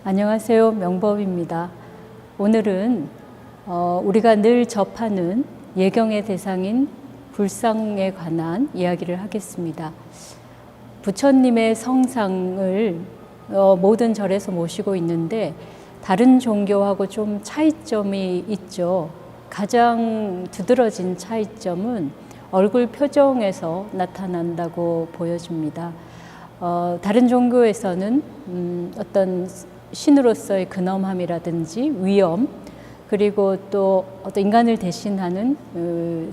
안녕하세요. 명법입니다. 오늘은 우리가 늘 접하는 예경의 대상인 불상에 관한 이야기를 하겠습니다. 부처님의 성상을 모든 절에서 모시고 있는데 다른 종교하고 좀 차이점이 있죠. 가장 두드러진 차이점은 얼굴 표정에서 나타난다고 보여집니다. 다른 종교에서는 어떤 신으로서의 근엄함이라든지 위엄, 그리고 또 어떤 인간을 대신하는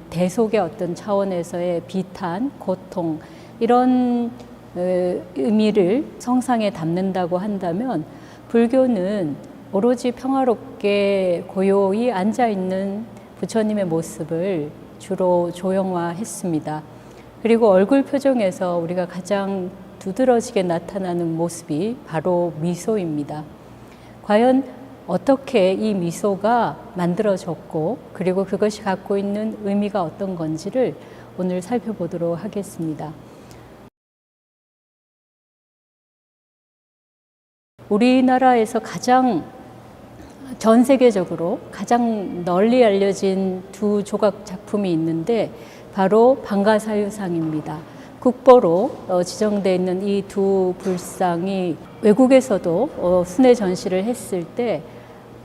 대속의 어떤 차원에서의 비탄, 고통, 이런 의미를 성상에 담는다고 한다면, 불교는 오로지 평화롭게 고요히 앉아있는 부처님의 모습을 주로 조형화했습니다. 그리고 얼굴 표정에서 우리가 가장 두드러지게 나타나는 모습이 바로 미소입니다. 과연 어떻게 이 미소가 만들어졌고, 그리고 그것이 갖고 있는 의미가 어떤 건지를 오늘 살펴보도록 하겠습니다. 우리나라에서 전 세계적으로 가장 널리 알려진 두 조각 작품이 있는데 바로 방가사유상입니다. 국보로 지정되어 있는 이 두 불상이 외국에서도 순회 전시를 했을 때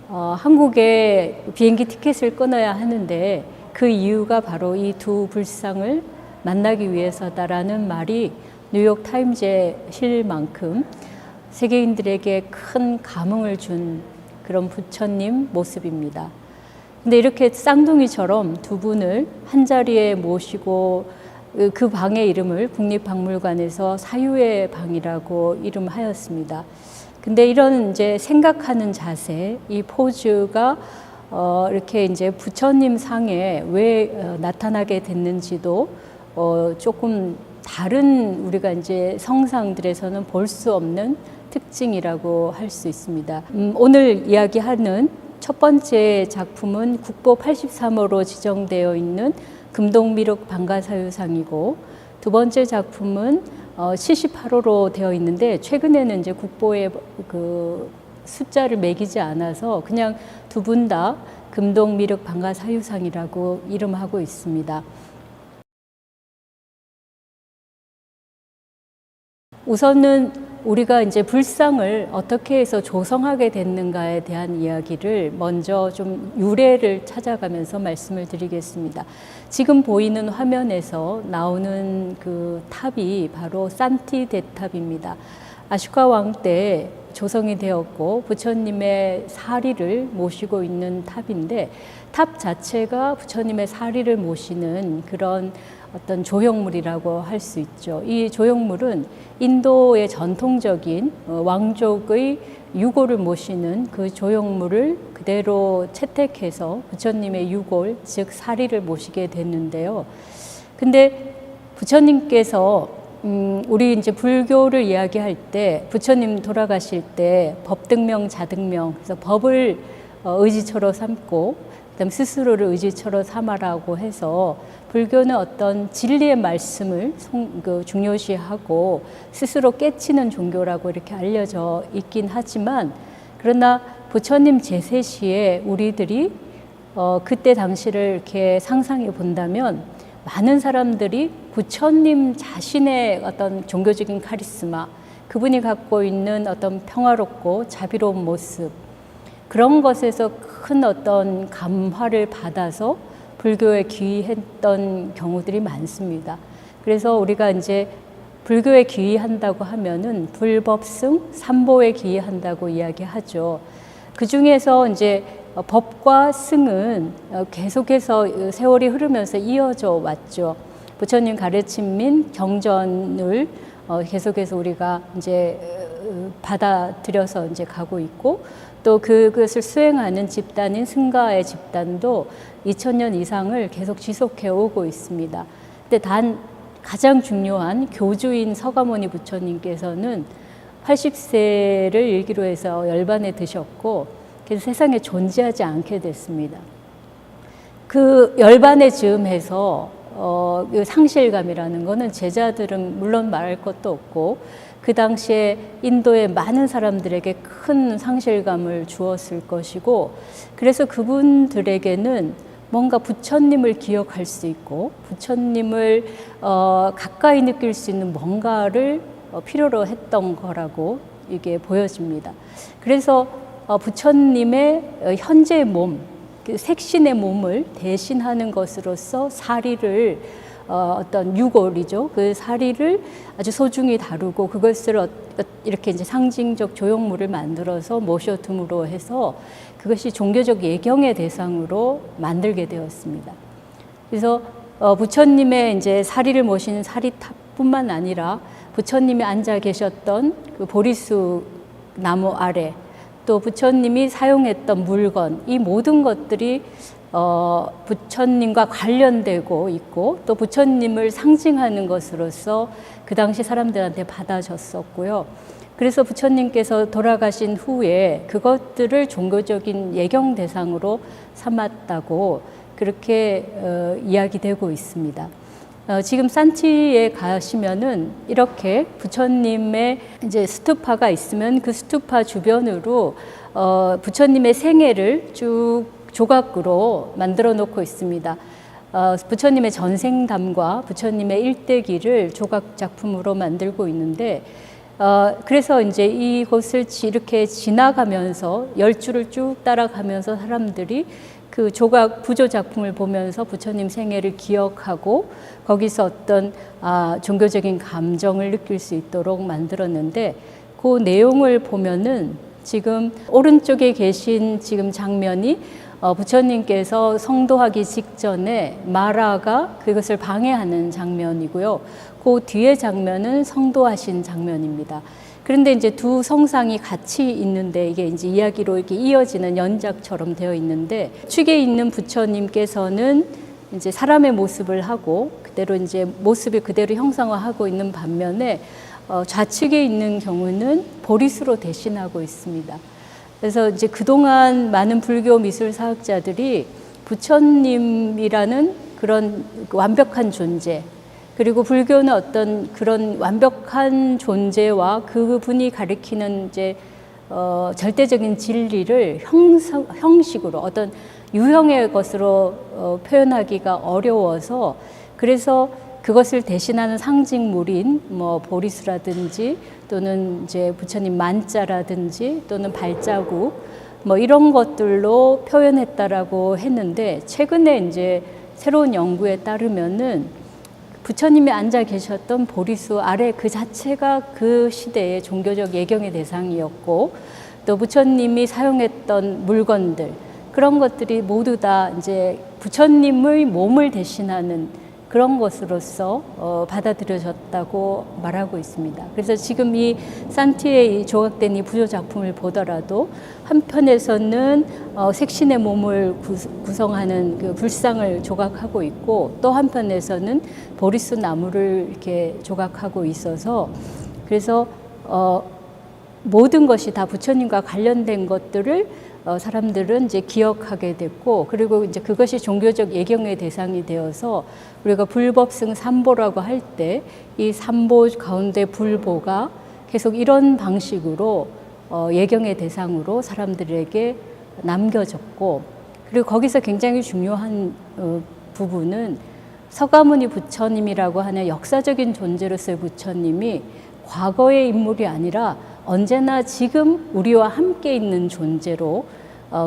한국에 비행기 티켓을 끊어야 하는데 그 이유가 바로 이 두 불상을 만나기 위해서다라는 말이 뉴욕 타임즈에 실릴 만큼 세계인들에게 큰 감흥을 준 그런 부처님 모습입니다. 근데 이렇게 쌍둥이처럼 두 분을 한 자리에 모시고 그 방의 이름을 국립박물관에서 사유의 방이라고 이름하였습니다. 근데 이런 이제 생각하는 자세, 이 포즈가 이렇게 이제 부처님 상에 왜 나타나게 됐는지도 조금 다른 우리가 이제 성상들에서는 볼 수 없는 특징이라고 할 수 있습니다. 오늘 이야기하는 첫 번째 작품은 국보 83호로 지정되어 있는 금동미륵 방가사유상이고, 두 번째 작품은 78호로 되어 있는데 최근에는 이제 국보에 그 숫자를 매기지 않아서 그냥 두 분 다 금동미륵 방가사유상이라고 이름하고 있습니다. 우선은 우리가 이제 불상을 어떻게 해서 조성하게 됐는가에 대한 이야기를 먼저 좀 유래를 찾아가면서 말씀을 드리겠습니다. 지금 보이는 화면에서 나오는 그 탑이 바로 산티대탑입니다. 아쇼카 왕 때 조성이 되었고 부처님의 사리를 모시고 있는 탑인데, 탑 자체가 부처님의 사리를 모시는 그런 어떤 조형물이라고 할 수 있죠. 이 조형물은 인도의 전통적인 왕족의 유골을 모시는 그 조형물을 그대로 채택해서 부처님의 유골, 즉 사리를 모시게 됐는데요. 근데 부처님께서 우리 이제 불교를 이야기할 때 부처님 돌아가실 때 법등명, 자등명, 그래서 법을 의지처로 삼고 그다음 스스로를 의지처로 삼아라고 해서 불교는 어떤 진리의 말씀을 중요시하고 스스로 깨치는 종교라고 이렇게 알려져 있긴 하지만, 그러나 부처님 제세 시에 우리들이 그때 당시를 이렇게 상상해 본다면 많은 사람들이 부처님 자신의 어떤 종교적인 카리스마, 그분이 갖고 있는 어떤 평화롭고 자비로운 모습, 그런 것에서 큰 어떤 감화를 받아서 불교에 귀의했던 경우들이 많습니다. 그래서 우리가 이제 불교에 귀의한다고 하면은 불법승, 삼보에 귀의한다고 이야기하죠. 그 중에서 이제 법과 승은 계속해서 세월이 흐르면서 이어져 왔죠. 부처님 가르침인 경전을 계속해서 우리가 이제 받아들여서 이제 가고 있고, 또 그것을 수행하는 집단인 승가의 집단도 2000년 이상을 계속 지속해 오고 있습니다. 근데 단 가장 중요한 교주인 서가모니 부처님께서는 80세를 일기로 해서 열반에 드셨고, 그래서 세상에 존재하지 않게 됐습니다. 그 열반에 즈음해서 상실감이라는 거는 제자들은 물론 말할 것도 없고, 그 당시에 인도의 많은 사람들에게 큰 상실감을 주었을 것이고, 그래서 그분들에게는 뭔가 부처님을 기억할 수 있고 부처님을 가까이 느낄 수 있는 뭔가를 필요로 했던 거라고 이게 보여집니다. 그래서 부처님의 현재의 몸, 색신의 몸을 대신하는 것으로서 사리를 어떤 유골이죠. 그 사리를 아주 소중히 다루고 그것을 이렇게 이제 상징적 조형물을 만들어서 모셔둠으로 해서 그것이 종교적 예경의 대상으로 만들게 되었습니다. 그래서 부처님의 이제 사리를 모시는 사리탑뿐만 아니라 부처님이 앉아 계셨던 그 보리수 나무 아래, 또 부처님이 사용했던 물건, 이 모든 것들이 부처님과 관련되고 있고 또 부처님을 상징하는 것으로서 그 당시 사람들한테 받아졌었고요. 그래서 부처님께서 돌아가신 후에 그것들을 종교적인 예경 대상으로 삼았다고 그렇게 이야기되고 있습니다. 지금 산티에 가시면은 이렇게 부처님의 이제 스투파가 있으면 그 스투파 주변으로 부처님의 생애를 쭉 조각으로 만들어 놓고 있습니다. 부처님의 전생담과 부처님의 일대기를 조각 작품으로 만들고 있는데, 그래서 이제 이곳을 이렇게 지나가면서 10줄을 쭉 따라가면서 사람들이 그 조각 부조 작품을 보면서 부처님 생애를 기억하고 거기서 어떤 종교적인 감정을 느낄 수 있도록 만들었는데, 그 내용을 보면은 지금 오른쪽에 계신 지금 장면이 부처님께서 성도하기 직전에 마라가 그것을 방해하는 장면이고요. 그 뒤에 장면은 성도하신 장면입니다. 그런데 이제 두 성상이 같이 있는데 이게 이제 이야기로 이렇게 이어지는 연작처럼 되어 있는데, 측에 있는 부처님께서는 이제 사람의 모습을 하고 그대로 이제 모습이 그대로 형상화하고 있는 반면에 좌측에 있는 경우는 보리수로 대신하고 있습니다. 그래서 이제 그동안 많은 불교 미술 사학자들이 부처님이라는 그런 완벽한 존재, 그리고 불교는 어떤 그런 완벽한 존재와 그분이 가리키는 이제 절대적인 진리를 형식으로 어떤 유형의 것으로 표현하기가 어려워서, 그래서 그것을 대신하는 상징물인 뭐 보리수라든지 또는 이제 부처님 만자라든지 또는 발자국 뭐 이런 것들로 표현했다라고 했는데, 최근에 이제 새로운 연구에 따르면은 부처님이 앉아 계셨던 보리수 아래 그 자체가 그 시대의 종교적 예경의 대상이었고, 또 부처님이 사용했던 물건들, 그런 것들이 모두 다 이제 부처님의 몸을 대신하는 그런 것으로서 받아들여졌다고 말하고 있습니다. 그래서 지금 이 산티의 이 조각된 이 부조 작품을 보더라도 한편에서는 색신의 몸을 구성하는 그 불상을 조각하고 있고, 또 한편에서는 보리수 나무를 이렇게 조각하고 있어서, 그래서 모든 것이 다 부처님과 관련된 것들을 사람들은 이제 기억하게 됐고, 그리고 이제 그것이 종교적 예경의 대상이 되어서 우리가 불법승 삼보라고 할 때 이 삼보 가운데 불보가 계속 이런 방식으로 예경의 대상으로 사람들에게 남겨졌고, 그리고 거기서 굉장히 중요한 부분은 서가모니 부처님이라고 하는 역사적인 존재로서의 부처님이 과거의 인물이 아니라 언제나 지금 우리와 함께 있는 존재로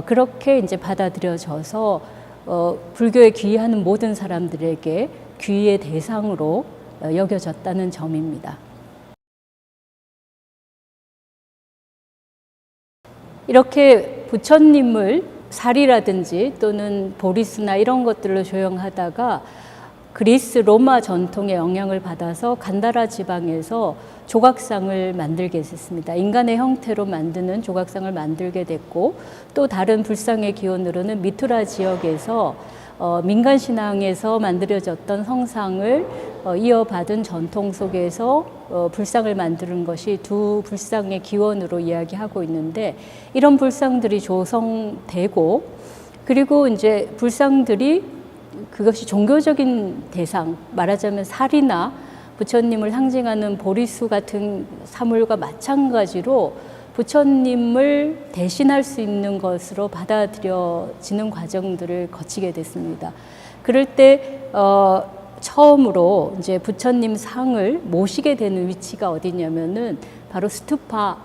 그렇게 이제 받아들여져서 불교에 귀의하는 모든 사람들에게 귀의의 대상으로 여겨졌다는 점입니다. 이렇게 부처님을 사리라든지 또는 보리수나 이런 것들로 조형하다가 그리스 로마 전통의 영향을 받아서 간다라 지방에서 조각상을 만들게 됐습니다. 인간의 형태로 만드는 조각상을 만들게 됐고, 또 다른 불상의 기원으로는 미투라 지역에서 민간 신앙에서 만들어졌던 성상을 이어받은 전통 속에서 불상을 만드는 것이 두 불상의 기원으로 이야기하고 있는데, 이런 불상들이 조성되고, 그리고 이제 불상들이 그것이 종교적인 대상, 말하자면 살이나 부처님을 상징하는 보리수 같은 사물과 마찬가지로 부처님을 대신할 수 있는 것으로 받아들여지는 과정들을 거치게 됐습니다. 그럴 때 처음으로 이제 부처님 상을 모시게 되는 위치가 어디냐면은 바로 스투파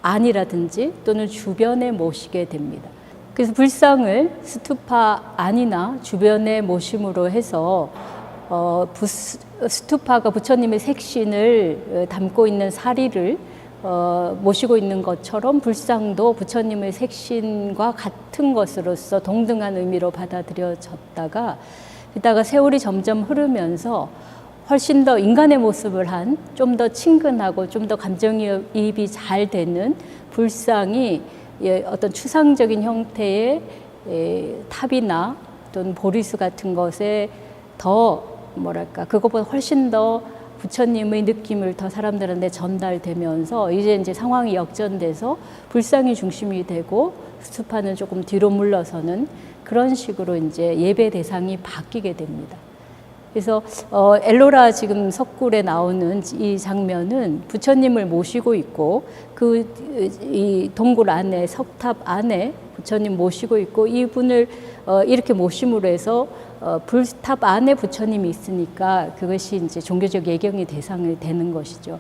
안이라든지 또는 주변에 모시게 됩니다. 그래서 불상을 스투파 안이나 주변에 모심으로 해서 스투파가 부처님의 색신을 담고 있는 사리를 모시고 있는 것처럼 불상도 부처님의 색신과 같은 것으로서 동등한 의미로 받아들여졌다가 이따가 세월이 점점 흐르면서 훨씬 더 인간의 모습을 한 좀 더 친근하고 좀 더 감정이입이 잘 되는 불상이 어떤 추상적인 형태의 탑이나 또는 보리수 같은 것에 더 뭐랄까 그것보다 훨씬 더 부처님의 느낌을 더 사람들한테 전달되면서 이제 상황이 역전돼서 불상이 중심이 되고 스투파는 조금 뒤로 물러서는 그런 식으로 이제 예배 대상이 바뀌게 됩니다. 그래서 엘로라 지금 석굴에 나오는 이 장면은 부처님을 모시고 있고 이 동굴 안에 석탑 안에 부처님 모시고 있고 이분을 이렇게 모심으로 해서 불탑 안에 부처님이 있으니까 그것이 이제 종교적 예경의 대상이 되는 것이죠.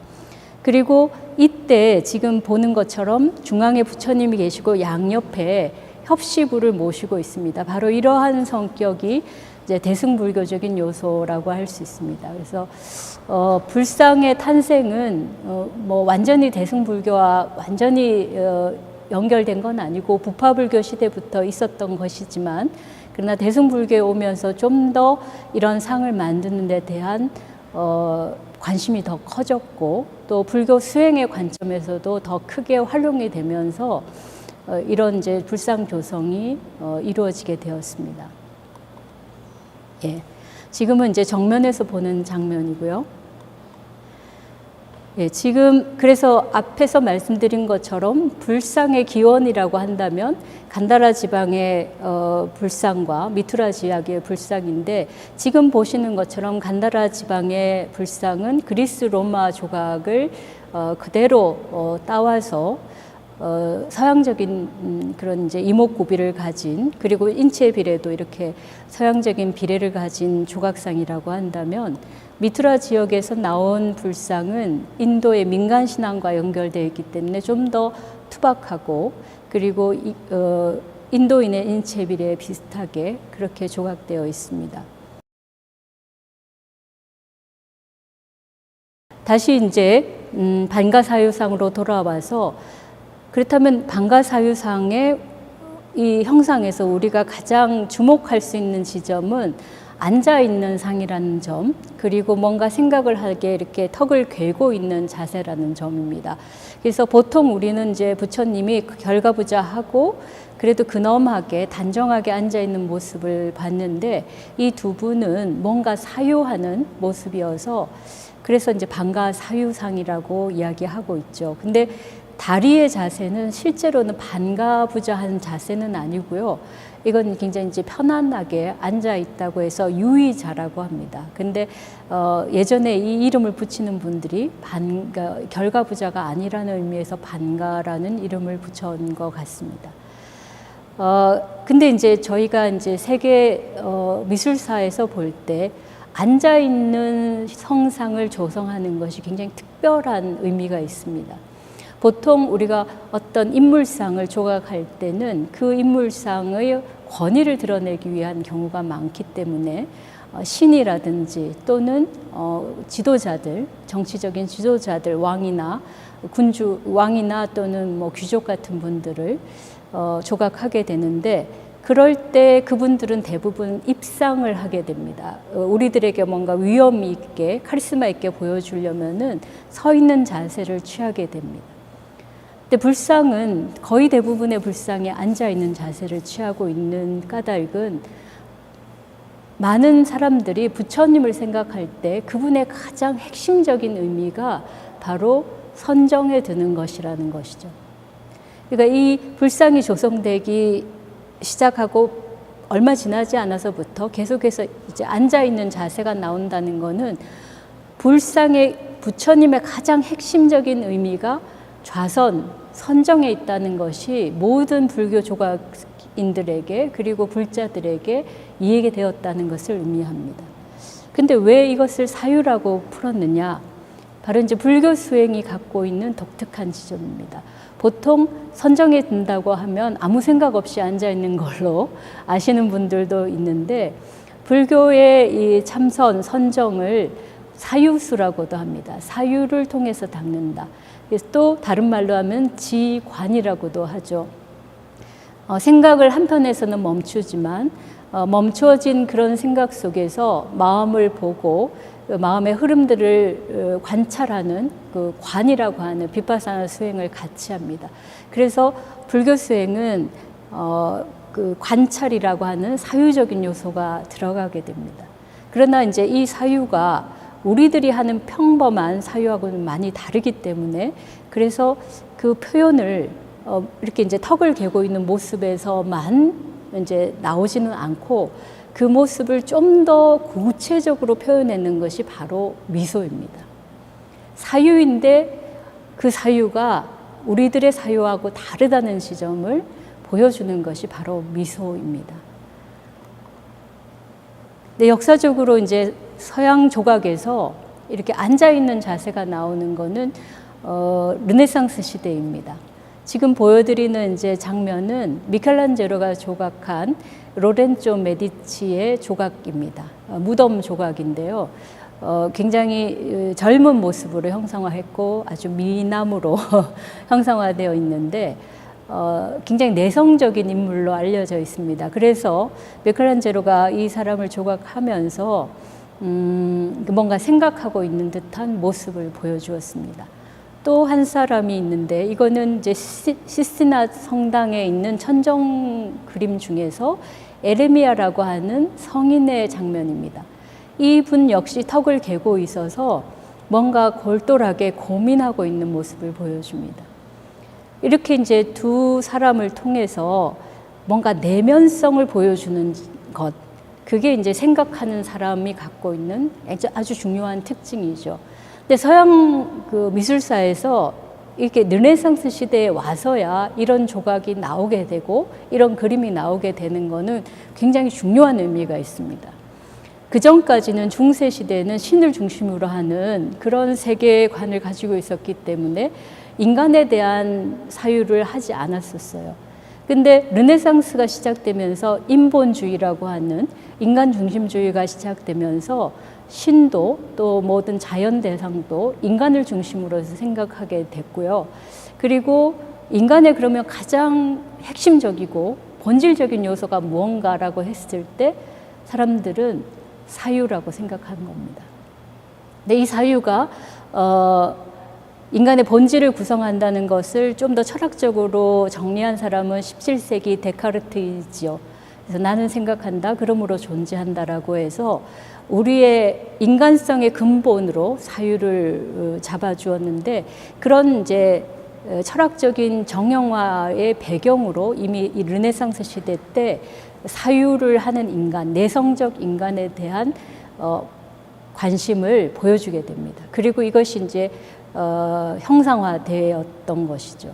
그리고 이때 지금 보는 것처럼 중앙에 부처님이 계시고 양옆에 협시부를 모시고 있습니다. 바로 이러한 성격이 이제 대승불교적인 요소라고 할 수 있습니다. 그래서 불상의 탄생은 뭐 완전히 대승불교와 완전히 연결된 건 아니고 부파불교 시대부터 있었던 것이지만 그러나 대승불교에 오면서 좀 더 이런 상을 만드는 데 대한 관심이 더 커졌고 또 불교 수행의 관점에서도 더 크게 활용이 되면서 이런 이제 불상 조성이 이루어지게 되었습니다. 예, 지금은 이제 정면에서 보는 장면이고요. 예, 지금 그래서 앞에서 말씀드린 것처럼 불상의 기원이라고 한다면 간다라 지방의 불상과 미투라 지역의 불상인데 지금 보시는 것처럼 간다라 지방의 불상은 그리스 로마 조각을 그대로 따와서 서양적인 그런 이제 이목구비를 가진 그리고 인체 비례도 이렇게 서양적인 비례를 가진 조각상이라고 한다면 미투라 지역에서 나온 불상은 인도의 민간 신앙과 연결되어 있기 때문에 좀 더 투박하고 그리고 인도인의 인체 비례에 비슷하게 그렇게 조각되어 있습니다. 다시 이제 반가사유상으로 돌아와서 그렇다면 반가사유상의 이 형상에서 우리가 가장 주목할 수 있는 지점은 앉아있는 상이라는 점, 그리고 뭔가 생각을 하게 이렇게 턱을 괴고 있는 자세라는 점입니다. 그래서 보통 우리는 이제 부처님이 결가부자하고 그래도 근엄하게 단정하게 앉아있는 모습을 봤는데 이 두 분은 뭔가 사유하는 모습이어서 그래서 이제 반가사유상이라고 이야기하고 있죠. 근데 다리의 자세는 실제로는 반가부자한 자세는 아니고요. 이건 굉장히 이제 편안하게 앉아 있다고 해서 유의자라고 합니다. 근데 예전에 이 이름을 붙이는 분들이 결가부자가 아니라는 의미에서 반가라는 이름을 붙여온 것 같습니다. 근데 이제 저희가 이제 세계 미술사에서 볼 때 앉아 있는 성상을 조성하는 것이 굉장히 특별한 의미가 있습니다. 보통 우리가 어떤 인물상을 조각할 때는 그 인물상의 권위를 드러내기 위한 경우가 많기 때문에 신이라든지 또는 지도자들, 정치적인 지도자들, 왕이나 또는 뭐 귀족 같은 분들을 조각하게 되는데 그럴 때 그분들은 대부분 입상을 하게 됩니다. 우리들에게 뭔가 위엄 있게 카리스마 있게 보여주려면은 서 있는 자세를 취하게 됩니다. 근데 불상은 거의 대부분의 불상에 앉아 있는 자세를 취하고 있는 까닭은 많은 사람들이 부처님을 생각할 때 그분의 가장 핵심적인 의미가 바로 선정에 드는 것이라는 것이죠. 그러니까 이 불상이 조성되기 시작하고 얼마 지나지 않아서부터 계속해서 이제 앉아 있는 자세가 나온다는 것은 불상의 부처님의 가장 핵심적인 의미가 좌선, 선정에 있다는 것이 모든 불교 조각인들에게 그리고 불자들에게 이해되었다는 것을 의미합니다. 근데 왜 이것을 사유라고 풀었느냐? 바로 이제 불교 수행이 갖고 있는 독특한 지점입니다. 보통 선정에 든다고 하면 아무 생각 없이 앉아 있는 걸로 아시는 분들도 있는데, 불교의 이 참선, 선정을 사유수라고도 합니다. 사유를 통해서 닦는다. 그래서 또 다른 말로 하면 지관이라고도 하죠. 생각을 한편에서는 멈추지만 멈추어진 그런 생각 속에서 마음을 보고 마음의 흐름들을 관찰하는 그 관이라고 하는 비파사나 수행을 같이 합니다. 그래서 불교 수행은 그 관찰이라고 하는 사유적인 요소가 들어가게 됩니다. 그러나 이제 이 사유가 우리들이 하는 평범한 사유하고는 많이 다르기 때문에, 그래서 그 표현을 이렇게 이제 턱을 개고 있는 모습에서만 이제 나오지는 않고 그 모습을 좀 더 구체적으로 표현하는 것이 바로 미소입니다. 사유인데 그 사유가 우리들의 사유하고 다르다는 지점을 보여주는 것이 바로 미소입니다. 근데 역사적으로 이제 서양 조각에서 이렇게 앉아있는 자세가 나오는 거는 르네상스 시대입니다. 지금 보여드리는 이제 장면은 미켈란젤로가 조각한 로렌조 메디치의 조각입니다. 무덤 조각인데요. 굉장히 젊은 모습으로 형상화했고 아주 미남으로 형상화되어 있는데 굉장히 내성적인 인물로 알려져 있습니다. 그래서 미켈란젤로가 이 사람을 조각하면서 뭔가 생각하고 있는 듯한 모습을 보여주었습니다. 또 한 사람이 있는데, 이거는 이제 시스티나 성당에 있는 천정 그림 중에서 에레미야라고 하는 성인의 장면입니다. 이분 역시 턱을 개고 있어서 뭔가 골똘하게 고민하고 있는 모습을 보여줍니다. 이렇게 이제 두 사람을 통해서 뭔가 내면성을 보여주는 것, 그게 이제 생각하는 사람이 갖고 있는 아주 중요한 특징이죠. 근데 서양 그 미술사에서 이렇게 르네상스 시대에 와서야 이런 조각이 나오게 되고 이런 그림이 나오게 되는 거는 굉장히 중요한 의미가 있습니다. 그 전까지는 중세 시대에는 신을 중심으로 하는 그런 세계관을 가지고 있었기 때문에 인간에 대한 사유를 하지 않았었어요. 근데 르네상스가 시작되면서 인본주의라고 하는 인간 중심주의가 시작되면서 신도 또 모든 자연 대상도 인간을 중심으로 해서 생각하게 됐고요. 그리고 인간의 그러면 가장 핵심적이고 본질적인 요소가 무언가라고 했을 때 사람들은 사유라고 생각하는 겁니다. 근데 이 사유가 인간의 본질을 구성한다는 것을 좀 더 철학적으로 정리한 사람은 17세기 데카르트이지요. 그래서 나는 생각한다, 그러므로 존재한다라고 해서 우리의 인간성의 근본으로 사유를 잡아주었는데, 그런 이제 철학적인 정형화의 배경으로 이미 이 르네상스 시대 때 사유를 하는 인간, 내성적 인간에 대한 관심을 보여주게 됩니다. 그리고 이것이 이제 형상화되었던 것이죠.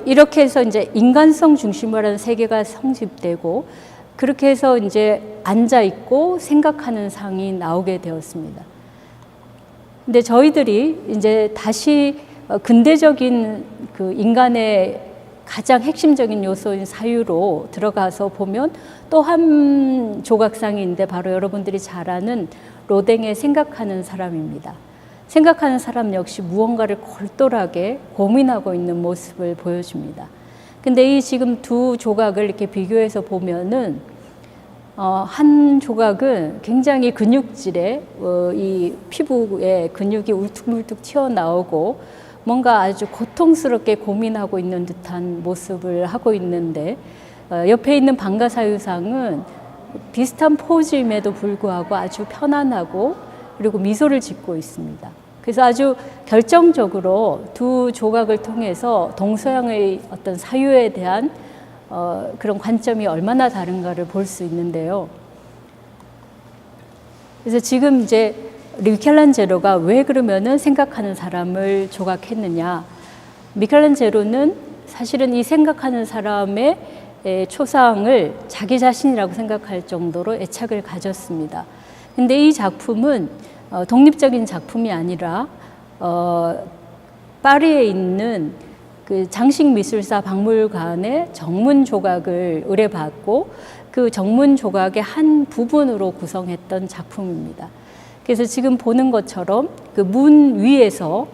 이렇게 해서 이제 인간성 중심으로 하는 세계가 성립되고, 그렇게 해서 이제 앉아 있고 생각하는 상이 나오게 되었습니다. 근데 저희들이 이제 다시 근대적인 그 인간의 가장 핵심적인 요소인 사유로 들어가서 보면 또 한 조각상인데 바로 여러분들이 잘 아는 로댕의 생각하는 사람입니다. 생각하는 사람 역시 무언가를 골똘하게 고민하고 있는 모습을 보여줍니다. 근데 이 지금 두 조각을 이렇게 비교해서 보면은 한 조각은 굉장히 근육질에 이 피부에 근육이 울퉁불퉁 튀어나오고 뭔가 아주 고통스럽게 고민하고 있는 듯한 모습을 하고 있는데, 옆에 있는 방가사유상은 비슷한 포즈임에도 불구하고 아주 편안하고 그리고 미소를 짓고 있습니다. 그래서 아주 결정적으로 두 조각을 통해서 동서양의 어떤 사유에 대한 그런 관점이 얼마나 다른가를 볼 수 있는데요. 그래서 지금 이제 미켈란젤로가 왜 그러면은 생각하는 사람을 조각했느냐. 미켈란젤로는 사실은 이 생각하는 사람의 초상을 자기 자신이라고 생각할 정도로 애착을 가졌습니다. 근데 이 작품은 독립적인 작품이 아니라 파리에 있는 그 장식미술사 박물관의 정문 조각을 의뢰받고 그 정문 조각의 한 부분으로 구성했던 작품입니다. 그래서 지금 보는 것처럼 그 문 위에서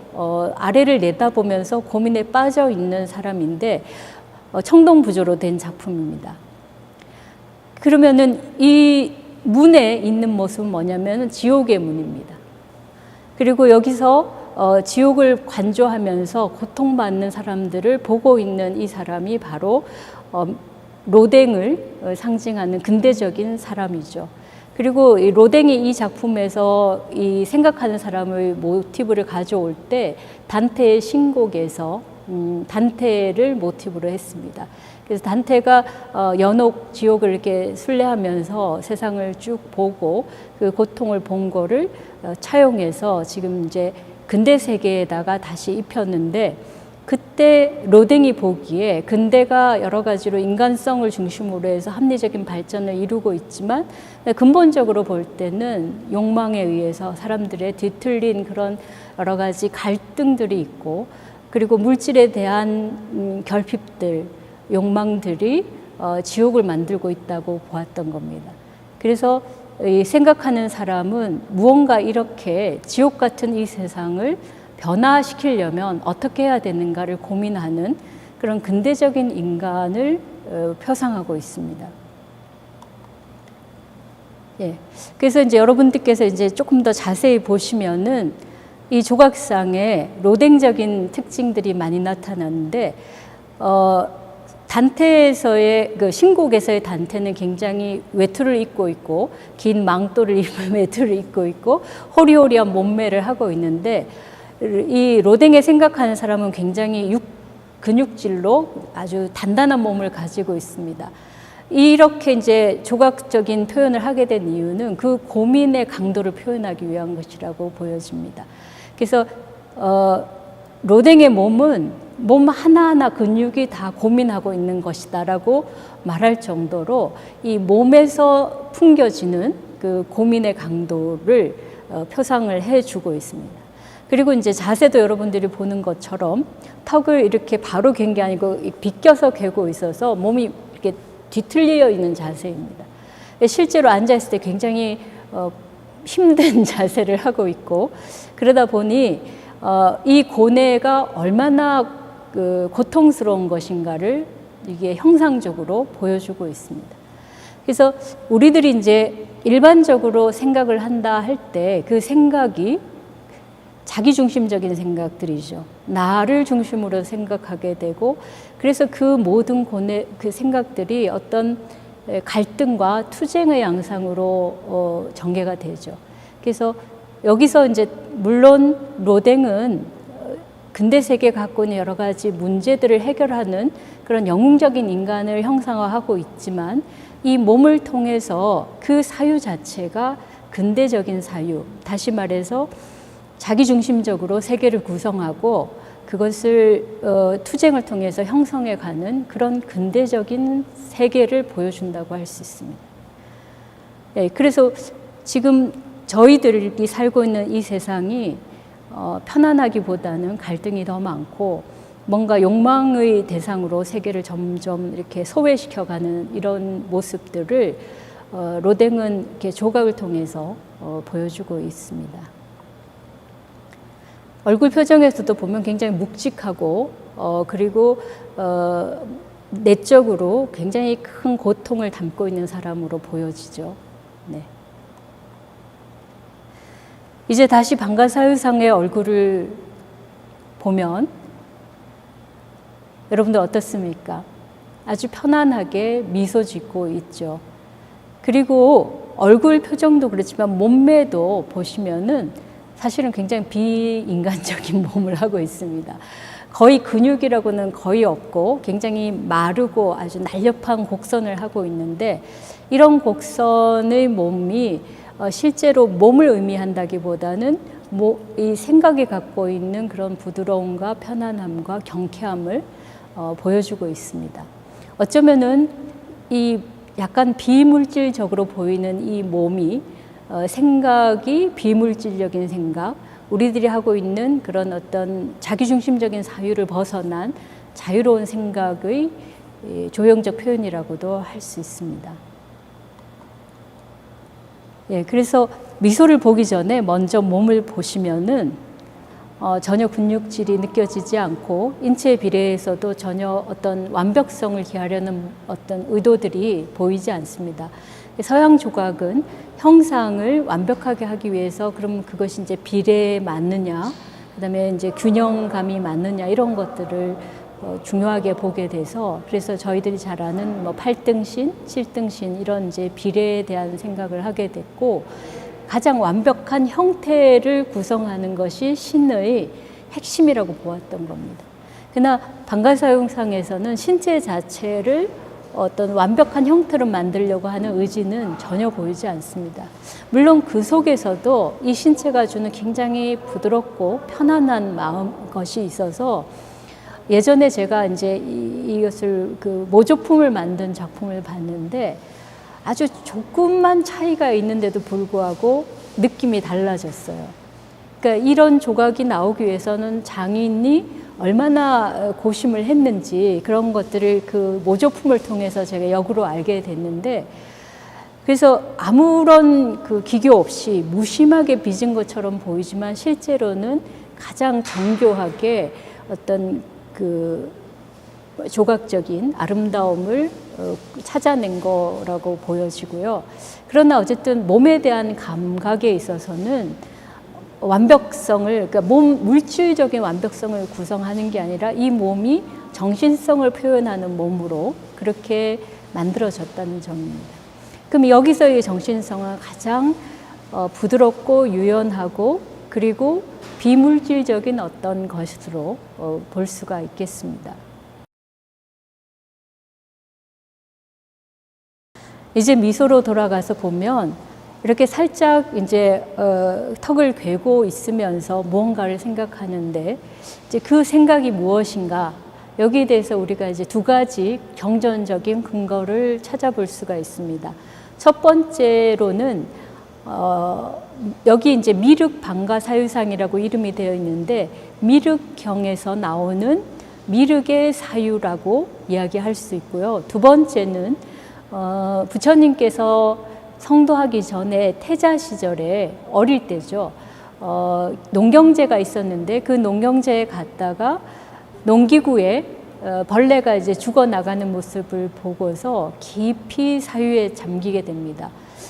아래를 내다보면서 고민에 빠져 있는 사람인데 청동부조로 된 작품입니다. 그러면은 이 문에 있는 모습은 뭐냐면 지옥의 문입니다. 그리고 여기서 지옥을 관조하면서 고통받는 사람들을 보고 있는 이 사람이 바로 로댕을 상징하는 근대적인 사람이죠. 그리고 이 로댕이 이 작품에서 이 생각하는 사람의 모티브를 가져올 때 단테의 신곡에서 단테를 모티브로 했습니다. 그래서 단테가 연옥 지옥을 이렇게 순례하면서 세상을 쭉 보고 그 고통을 본 거를 차용해서 지금 이제 근대 세계에다가 다시 입혔는데, 그때 로댕이 보기에 근대가 여러 가지로 인간성을 중심으로 해서 합리적인 발전을 이루고 있지만 근본적으로 볼 때는 욕망에 의해서 사람들의 뒤틀린 그런 여러 가지 갈등들이 있고, 그리고 물질에 대한 결핍들, 욕망들이 지옥을 만들고 있다고 보았던 겁니다. 그래서 생각하는 사람은 무언가 이렇게 지옥 같은 이 세상을 변화시키려면 어떻게 해야 되는가를 고민하는 그런 근대적인 인간을 표상하고 있습니다. 예. 그래서 이제 여러분들께서 이제 조금 더 자세히 보시면은 이 조각상에 로댕적인 특징들이 많이 나타나는데, 단테에서의 그 신곡에서의 단테는 굉장히 외투를 입고 있고 긴 망토를 입은 외투를 입고 있고 호리호리한 몸매를 하고 있는데, 이 로댕에 생각하는 사람은 굉장히 근육질로 아주 단단한 몸을 가지고 있습니다. 이렇게 이제 조각적인 표현을 하게 된 이유는 그 고민의 강도를 표현하기 위한 것이라고 보여집니다. 그래서 로댕의 몸은 몸 하나하나 근육이 다 고민하고 있는 것이다라고 말할 정도로 이 몸에서 풍겨지는 그 고민의 강도를 표상을 해주고 있습니다. 그리고 이제 자세도 여러분들이 보는 것처럼 턱을 이렇게 바로 갠 게 아니고 비껴서 괴고 있어서 몸이 이렇게 뒤틀려 있는 자세입니다. 실제로 앉아있을 때 굉장히 힘든 자세를 하고 있고, 그러다 보니 이 고뇌가 얼마나 고통스러운 것인가를 이게 형상적으로 보여주고 있습니다. 그래서 우리들이 이제 일반적으로 생각을 한다 할 때 그 생각이 자기중심적인 생각들이죠. 나를 중심으로 생각하게 되고, 그래서 그 모든 그 생각들이 어떤 갈등과 투쟁의 양상으로 전개가 되죠. 그래서 여기서 이제 물론 로댕은 근대 세계에 갖고 있는 여러 가지 문제들을 해결하는 그런 영웅적인 인간을 형상화하고 있지만, 이 몸을 통해서 그 사유 자체가 근대적인 사유, 다시 말해서 자기중심적으로 세계를 구성하고 그것을 투쟁을 통해서 형성해가는 그런 근대적인 세계를 보여준다고 할 수 있습니다. 네, 그래서 지금 저희들이 살고 있는 이 세상이 편안하기보다는 갈등이 더 많고 뭔가 욕망의 대상으로 세계를 점점 이렇게 소외시켜가는 이런 모습들을 로댕은 이렇게 조각을 통해서 보여주고 있습니다. 얼굴 표정에서도 보면 굉장히 묵직하고 그리고 내적으로 굉장히 큰 고통을 담고 있는 사람으로 보여지죠. 네. 이제 다시 방가사유상의 얼굴을 보면 여러분들 어떻습니까? 아주 편안하게 미소 짓고 있죠. 그리고 얼굴 표정도 그렇지만 몸매도 보시면은 사실은 굉장히 비인간적인 몸을 하고 있습니다. 거의 근육이라고는 거의 없고 굉장히 마르고 아주 날렵한 곡선을 하고 있는데, 이런 곡선의 몸이 실제로 몸을 의미한다기보다는 이 생각이 갖고 있는 그런 부드러움과 편안함과 경쾌함을 보여주고 있습니다. 어쩌면은 이 약간 비물질적으로 보이는 이 몸이 생각이 비물질적인 생각, 우리들이 하고 있는 그런 어떤 자기중심적인 사유를 벗어난 자유로운 생각의 조형적 표현이라고도 할 수 있습니다. 예, 그래서 미소를 보기 전에 먼저 몸을 보시면은 전혀 근육질이 느껴지지 않고 인체 비례에서도 전혀 어떤 완벽성을 기하려는 어떤 의도들이 보이지 않습니다. 서양 조각은 형상을 완벽하게 하기 위해서 그럼 그것이 이제 비례에 맞느냐, 그다음에 이제 균형감이 맞느냐 이런 것들을 중요하게 보게 돼서 그래서 저희들이 잘 아는 뭐 8등신, 7등신 이런 이제 비례에 대한 생각을 하게 됐고 가장 완벽한 형태를 구성하는 것이 신의 핵심이라고 보았던 겁니다. 그러나 방가사용상에서는 신체 자체를 어떤 완벽한 형태로 만들려고 하는 의지는 전혀 보이지 않습니다. 물론 그 속에서도 이 신체가 주는 굉장히 부드럽고 편안한 것이 있어서 예전에 제가 이제 이것을 그 모조품을 만든 작품을 봤는데 아주 조금만 차이가 있는데도 불구하고 느낌이 달라졌어요. 그러니까 이런 조각이 나오기 위해서는 장인이 얼마나 고심을 했는지 그런 것들을 그 모조품을 통해서 제가 역으로 알게 됐는데 그래서 아무런 그 기교 없이 무심하게 빚은 것처럼 보이지만 실제로는 가장 정교하게 어떤 그 조각적인 아름다움을 찾아낸 거라고 보여지고요. 그러나 어쨌든 몸에 대한 감각에 있어서는 완벽성을, 그러니까 물질적인 완벽성을 구성하는 게 아니라 이 몸이 정신성을 표현하는 몸으로 그렇게 만들어졌다는 점입니다. 그럼 여기서의 정신성은 가장 부드럽고 유연하고 그리고 비물질적인 어떤 것으로 볼 수가 있겠습니다. 이제 미소로 돌아가서 보면 이렇게 살짝 이제 턱을 괴고 있으면서 무언가를 생각하는데 이제 그 생각이 무엇인가 여기에 대해서 우리가 이제 두 가지 경전적인 근거를 찾아볼 수가 있습니다. 첫 번째로는 여기 이제 미륵 방가사유상이라고 이름이 되어 있는데 미륵경에서 나오는 미륵의 사유라고 이야기할 수 있고요. 두 번째는 부처님께서 성도하기 전에 태자 시절에 어릴 때죠. 농경제가 있었는데 그 농경제에 갔다가 농기구에 벌레가 이제 죽어나가는 모습을 보고서 깊이 사유에 잠기게 됩니다.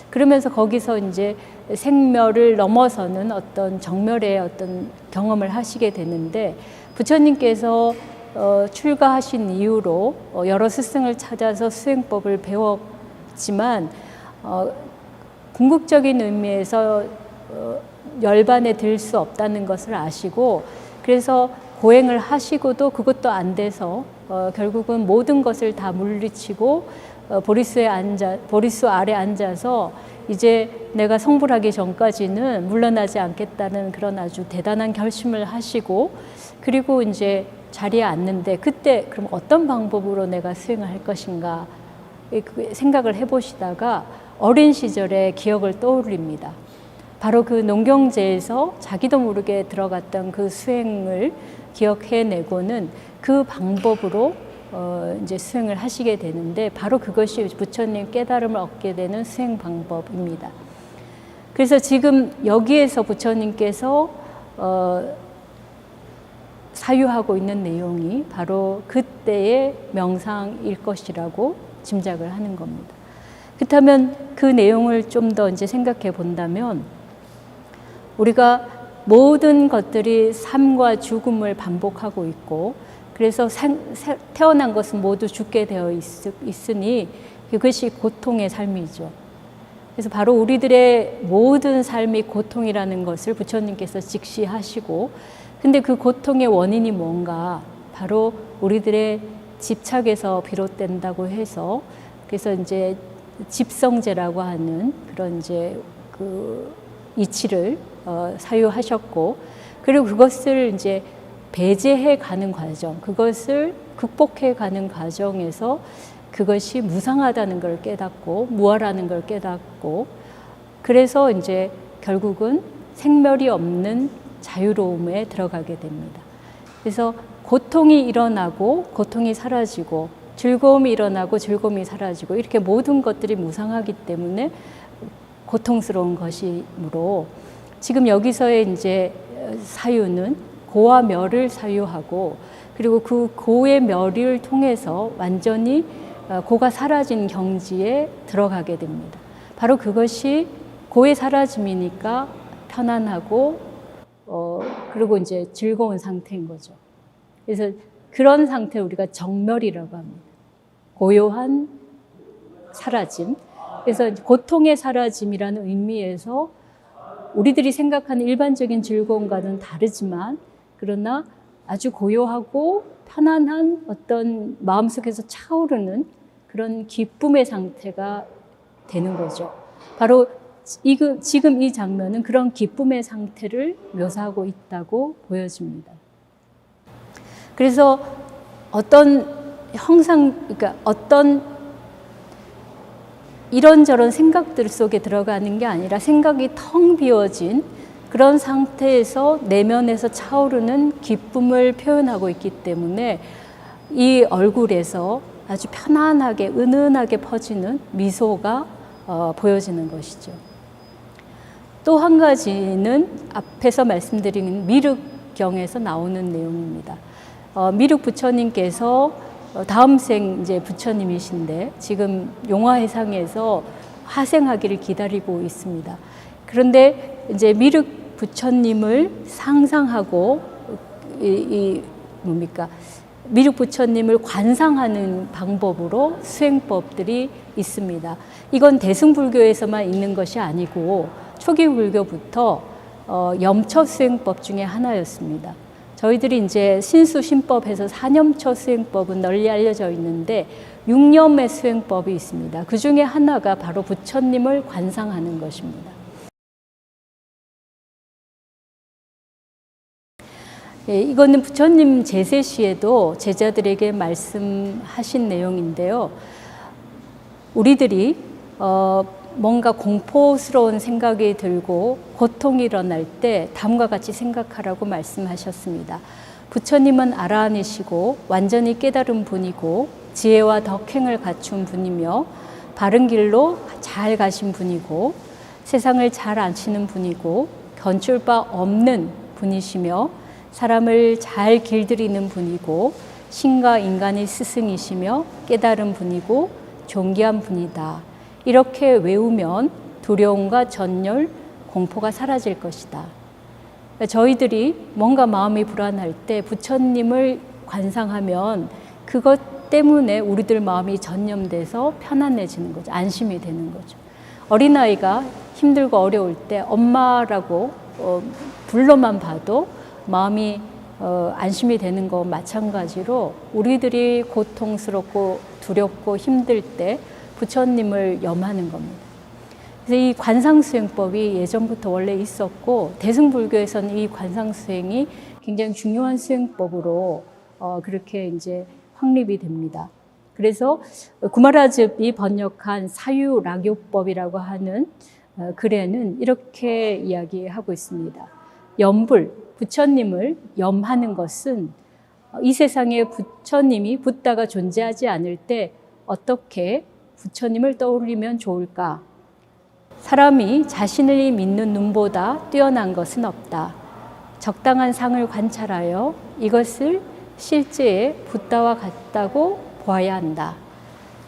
그러면서 거기서 이제 생멸을 넘어서는 어떤 정멸의 어떤 경험을 하시게 되는데 부처님께서 출가하신 이후로 여러 스승을 찾아서 수행법을 배웠지만 궁극적인 의미에서 열반에 들 수 없다는 것을 아시고 그래서 고행을 하시고도 그것도 안 돼서 결국은 모든 것을 다 물리치고 보리수 아래 앉아서 이제 내가 성불하기 전까지는 물러나지 않겠다는 그런 아주 대단한 결심을 하시고 그리고 이제 자리에 앉는데 그때 그럼 어떤 방법으로 내가 수행을 할 것인가 생각을 해보시다가 어린 시절의 기억을 떠올립니다. 바로 그 농경제에서 자기도 모르게 들어갔던 그 수행을 기억해내고는 그 방법으로 이제 수행을 하시게 되는데 바로 그것이 부처님 깨달음을 얻게 되는 수행 방법입니다. 그래서 지금 여기에서 부처님께서 사유하고 있는 내용이 바로 그때의 명상일 것이라고 짐작을 하는 겁니다. 그렇다면 그 내용을 좀 더 이제 생각해 본다면 우리가 모든 것들이 삶과 죽음을 반복하고 있고 그래서 태어난 것은 모두 죽게 되어 있으니 그것이 고통의 삶이죠. 그래서 바로 우리들의 모든 삶이 고통이라는 것을 부처님께서 직시하시고 근데 그 고통의 원인이 뭔가 바로 우리들의 집착에서 비롯된다고 해서 그래서 이제 집성제라고 하는 그런 이제 그 이치를 사유하셨고, 그리고 그것을 이제 배제해 가는 과정, 그것을 극복해 가는 과정에서 그것이 무상하다는 걸 깨닫고 무아라는 걸 깨닫고, 그래서 이제 결국은 생멸이 없는 자유로움에 들어가게 됩니다. 그래서 고통이 일어나고 고통이 사라지고, 즐거움이 일어나고 즐거움이 사라지고, 이렇게 모든 것들이 무상하기 때문에 고통스러운 것이므로, 지금 여기서의 이제 사유는 고와 멸을 사유하고, 그리고 그 고의 멸을 통해서 완전히 고가 사라진 경지에 들어가게 됩니다. 바로 그것이 고의 사라짐이니까 편안하고 그리고 이제 즐거운 상태인 거죠. 그래서 그런 상태를 우리가 정멸이라고 합니다. 고요한 사라짐. 그래서 고통의 사라짐이라는 의미에서 우리들이 생각하는 일반적인 즐거움과는 다르지만, 그러나 아주 고요하고 편안한 어떤 마음속에서 차오르는 그런 기쁨의 상태가 되는 거죠. 바로 지금 이 장면은 그런 기쁨의 상태를 묘사하고 있다고 보여집니다. 그래서 그러니까 어떤 이런저런 생각들 속에 들어가는 게 아니라 생각이 텅 비어진 그런 상태에서 내면에서 차오르는 기쁨을 표현하고 있기 때문에 이 얼굴에서 아주 편안하게 은은하게 퍼지는 미소가 보여지는 것이죠. 또 한 가지는 앞에서 말씀드린 미륵경에서 나오는 내용입니다. 미륵 부처님께서 다음 생 이제 부처님이신데 지금 용화해상에서 하생하기를 기다리고 있습니다. 그런데 이제 미륵 부처님을 상상하고 미륵 부처님을 관상하는 방법으로 수행법들이 있습니다. 이건 대승불교에서만 있는 것이 아니고 초기 불교부터 염처 수행법 중에 하나였습니다. 저희들이 이제 신수신법에서 사념처 수행법은 널리 알려져 있는데 6념의 수행법이 있습니다. 그 중에 하나가 바로 부처님을 관상하는 것입니다. 이거는 부처님 제세 시에도 제자들에게 말씀하신 내용인데요. 우리들이 뭔가 공포스러운 생각이 들고 고통이 일어날 때 다음과 같이 생각하라고 말씀하셨습니다. 부처님은 아라한이시고 완전히 깨달은 분이고 지혜와 덕행을 갖춘 분이며 바른 길로 잘 가신 분이고 세상을 잘 아시는 분이고 견줄 바 없는 분이시며 사람을 잘 길들이는 분이고 신과 인간의 스승이시며 깨달은 분이고 존귀한 분이다. 이렇게 외우면 두려움과 전율, 공포가 사라질 것이다. 저희들이 뭔가 마음이 불안할 때 부처님을 관상하면 그것 때문에 우리들 마음이 전념돼서 편안해지는 거죠. 안심이 되는 거죠. 어린아이가 힘들고 어려울 때 엄마라고 불러만 봐도 마음이 안심이 되는 거 마찬가지로 우리들이 고통스럽고 두렵고 힘들 때 부처님을 염하는 겁니다. 그래서 이 관상수행법이 예전부터 원래 있었고 대승불교에서는 이 관상수행이 굉장히 중요한 수행법으로 그렇게 이제 확립이 됩니다. 그래서 구마라즙이 번역한 사유락요법이라고 하는 글에는 이렇게 이야기하고 있습니다. 염불, 부처님을 염하는 것은 이 세상에 부처님이 붓다가 존재하지 않을 때 어떻게 부처님을 떠올리면 좋을까? 사람이 자신을 믿는 눈보다 뛰어난 것은 없다. 적당한 상을 관찰하여 이것을 실제의 붓다와 같다고 보아야 한다.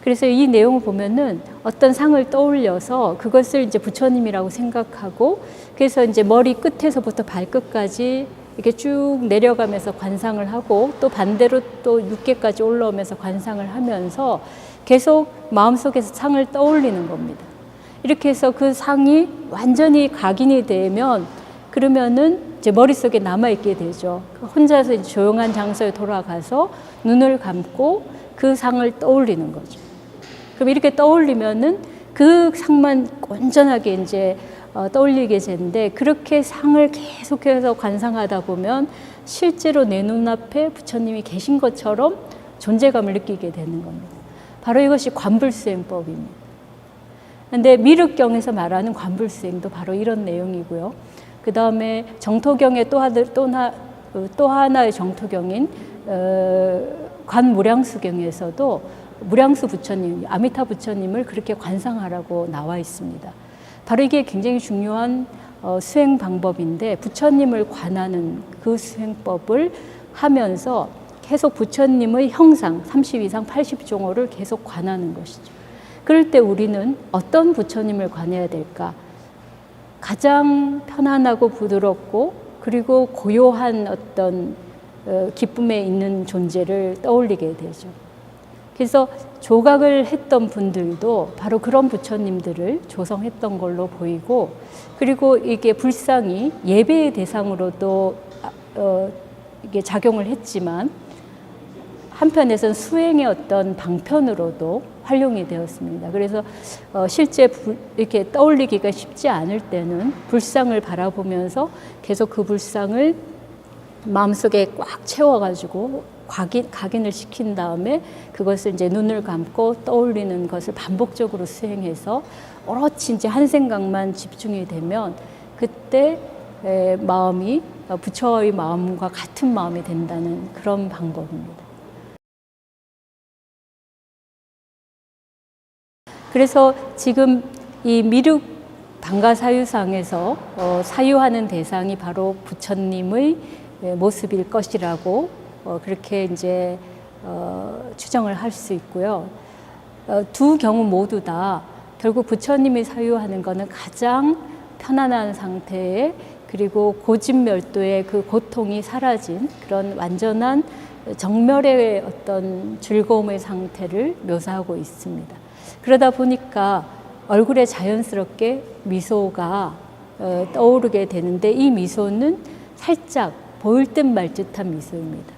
그래서 이 내용을 보면은 어떤 상을 떠올려서 그것을 이제 부처님이라고 생각하고 그래서 이제 머리 끝에서부터 발끝까지 이렇게 쭉 내려가면서 관상을 하고 또 반대로 또 육계까지 올라오면서 관상을 하면서 계속 마음속에서 상을 떠올리는 겁니다. 이렇게 해서 그 상이 완전히 각인이 되면 그러면은 이제 머릿속에 남아있게 되죠. 혼자서 이제 조용한 장소에 돌아가서 눈을 감고 그 상을 떠올리는 거죠. 그럼 이렇게 떠올리면은 그 상만 온전하게 이제 떠올리게 되는데, 그렇게 상을 계속해서 관상하다 보면 실제로 내 눈앞에 부처님이 계신 것처럼 존재감을 느끼게 되는 겁니다. 바로 이것이 관불수행법입니다. 근데 미륵경에서 말하는 관불수행도 바로 이런 내용이고요. 그 다음에 정토경의 또 하나의 정토경인 관무량수경에서도 무량수 부처님, 아미타 부처님을 그렇게 관상하라고 나와 있습니다. 바로 이게 굉장히 중요한 수행 방법인데, 부처님을 관하는 그 수행법을 하면서 계속 부처님의 형상 32상 80종호를 계속 관하는 것이죠. 그럴 때 우리는 어떤 부처님을 관해야 될까? 가장 편안하고 부드럽고 그리고 고요한 어떤 기쁨에 있는 존재를 떠올리게 되죠. 그래서 조각을 했던 분들도 바로 그런 부처님들을 조성했던 걸로 보이고, 그리고 이게 불상이 예배의 대상으로도 이게 작용을 했지만 한편에서는 수행의 어떤 방편으로도 활용이 되었습니다. 그래서 실제 이렇게 떠올리기가 쉽지 않을 때는 불상을 바라보면서 계속 그 불상을 마음속에 꽉 채워가지고 각인을 시킨 다음에 그것을 이제 눈을 감고 떠올리는 것을 반복적으로 수행해서 오롯이 이제 한 생각만 집중이 되면 그때 마음이 부처의 마음과 같은 마음이 된다는 그런 방법입니다. 그래서 지금 이 미륵 방가사유상에서 사유하는 대상이 바로 부처님의 모습일 것이라고 그렇게 이제 추정을 할 수 있고요. 두 경우 모두 다 결국 부처님이 사유하는 것은 가장 편안한 상태에, 그리고 고진멸도의 그 고통이 사라진 그런 완전한 정멸의 어떤 즐거움의 상태를 묘사하고 있습니다. 그러다 보니까 얼굴에 자연스럽게 미소가 떠오르게 되는데, 이 미소는 살짝 보일 듯 말 듯한 미소입니다.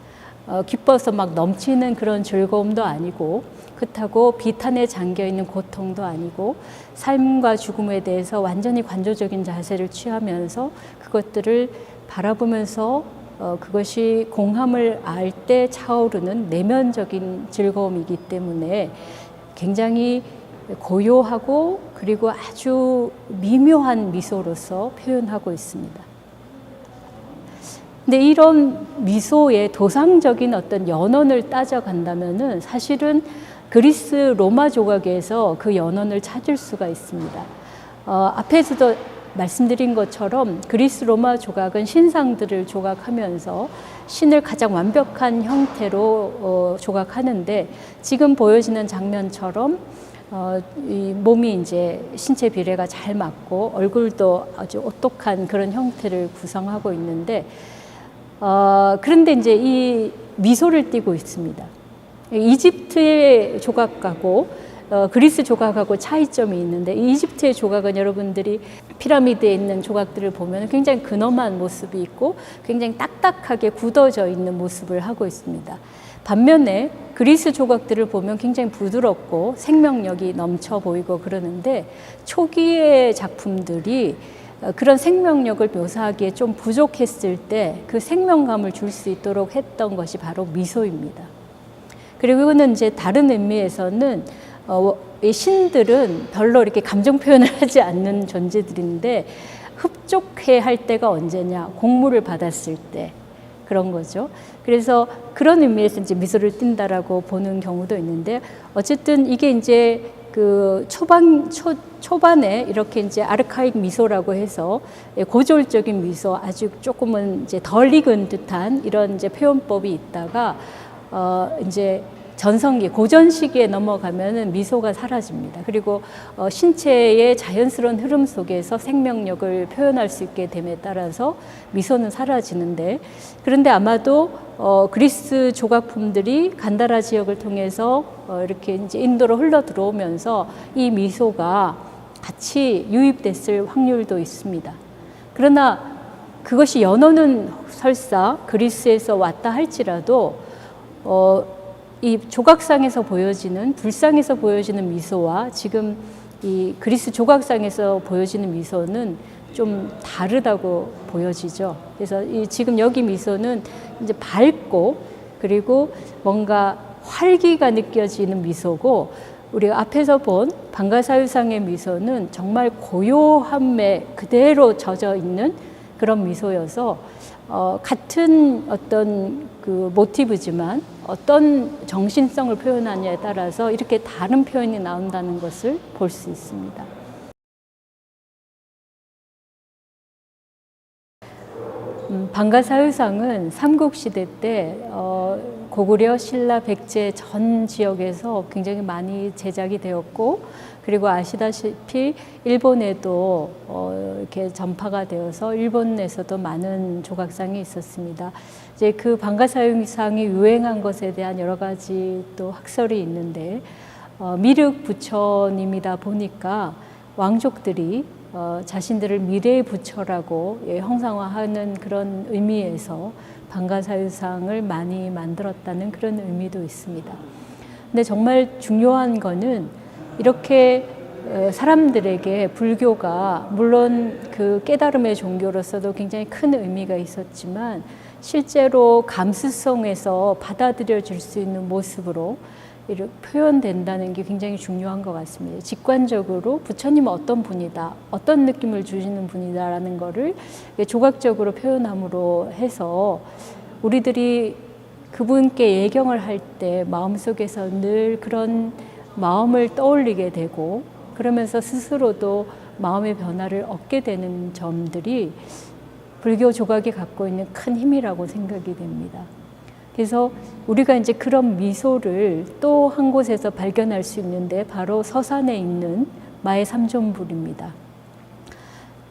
기뻐서 막 넘치는 그런 즐거움도 아니고, 그렇다고 비탄에 잠겨있는 고통도 아니고, 삶과 죽음에 대해서 완전히 관조적인 자세를 취하면서 그것들을 바라보면서 그것이 공함을 알 때 차오르는 내면적인 즐거움이기 때문에 굉장히 고요하고 그리고 아주 미묘한 미소로서 표현하고 있습니다. 근데 이런 미소의 도상적인 어떤 연원을 따져간다면은 사실은 그리스 로마 조각에서 그 연원을 찾을 수가 있습니다. 앞에서도 말씀드린 것처럼 그리스 로마 조각은 신상들을 조각하면서 신을 가장 완벽한 형태로 조각하는데, 지금 보여지는 장면처럼 이 몸이 이제 신체 비례가 잘 맞고 얼굴도 아주 오똑한 그런 형태를 구성하고 있는데, 그런데 이제 이 미소를 띠고 있습니다. 이집트의 조각하고 그리스 조각하고 차이점이 있는데, 이집트의 조각은 여러분들이 피라미드에 있는 조각들을 보면 굉장히 근엄한 모습이 있고 굉장히 딱딱하게 굳어져 있는 모습을 하고 있습니다. 반면에 그리스 조각들을 보면 굉장히 부드럽고 생명력이 넘쳐 보이고 그러는데, 초기의 작품들이 그런 생명력을 묘사하기에 좀 부족했을 때 그 생명감을 줄 수 있도록 했던 것이 바로 미소입니다. 그리고 이거는 이제 다른 의미에서는 이 신들은 별로 이렇게 감정 표현을 하지 않는 존재들인데, 흡족해 할 때가 언제냐? 공물을 받았을 때. 그런 거죠. 그래서 그런 의미에서 이제 미소를 띈다라고 보는 경우도 있는데, 어쨌든 이게 이제 그 초반에 이렇게 이제 아르카익 미소라고 해서 고졸적인 미소, 아주 조금은 이제 덜 익은 듯한 이런 이제 표현법이 있다가 이제 전성기, 고전 시기에 넘어가면은 미소가 사라집니다. 그리고 신체의 자연스러운 흐름 속에서 생명력을 표현할 수 있게 됨에 따라서 미소는 사라지는데, 그런데 아마도 그리스 조각품들이 간다라 지역을 통해서 이렇게 이제 인도로 흘러 들어오면서 이 미소가 같이 유입됐을 확률도 있습니다. 그러나 그것이 연어는 설사 그리스에서 왔다 할지라도 이 조각상에서 보여지는, 불상에서 보여지는 미소와 지금 이 그리스 조각상에서 보여지는 미소는 좀 다르다고 보여지죠. 그래서 지금 여기 미소는 이제 밝고 그리고 뭔가 활기가 느껴지는 미소고, 우리가 앞에서 본 방가사유상의 미소는 정말 고요함에 그대로 젖어 있는 그런 미소여서 같은 어떤 그 모티브지만 어떤 정신성을 표현하냐에 따라서 이렇게 다른 표현이 나온다는 것을 볼 수 있습니다. 방가사유상은 삼국시대 때 고구려, 신라, 백제 전 지역에서 굉장히 많이 제작이 되었고, 그리고 아시다시피 일본에도 이렇게 전파가 되어서 일본에서도 많은 조각상이 있었습니다. 이제 그 방가사유상이 유행한 것에 대한 여러 가지 또 학설이 있는데, 미륵 부처님이다 보니까 왕족들이 자신들을 미래의 부처라고 형상화하는 그런 의미에서 방가사유상을 많이 만들었다는 그런 의미도 있습니다. 근데 정말 중요한 거는 이렇게 사람들에게 불교가 물론 그 깨달음의 종교로서도 굉장히 큰 의미가 있었지만 실제로 감수성에서 받아들여질 수 있는 모습으로 이렇게 표현된다는 게 굉장히 중요한 것 같습니다. 직관적으로 부처님은 어떤 분이다, 어떤 느낌을 주시는 분이다라는 거를 조각적으로 표현함으로 해서 우리들이 그분께 예경을 할 때 마음속에서 늘 그런 마음을 떠올리게 되고, 그러면서 스스로도 마음의 변화를 얻게 되는 점들이 불교 조각이 갖고 있는 큰 힘이라고 생각이 됩니다. 그래서 우리가 이제 그런 미소를 또 한 곳에서 발견할 수 있는데 바로 서산에 있는 마의 삼존불입니다.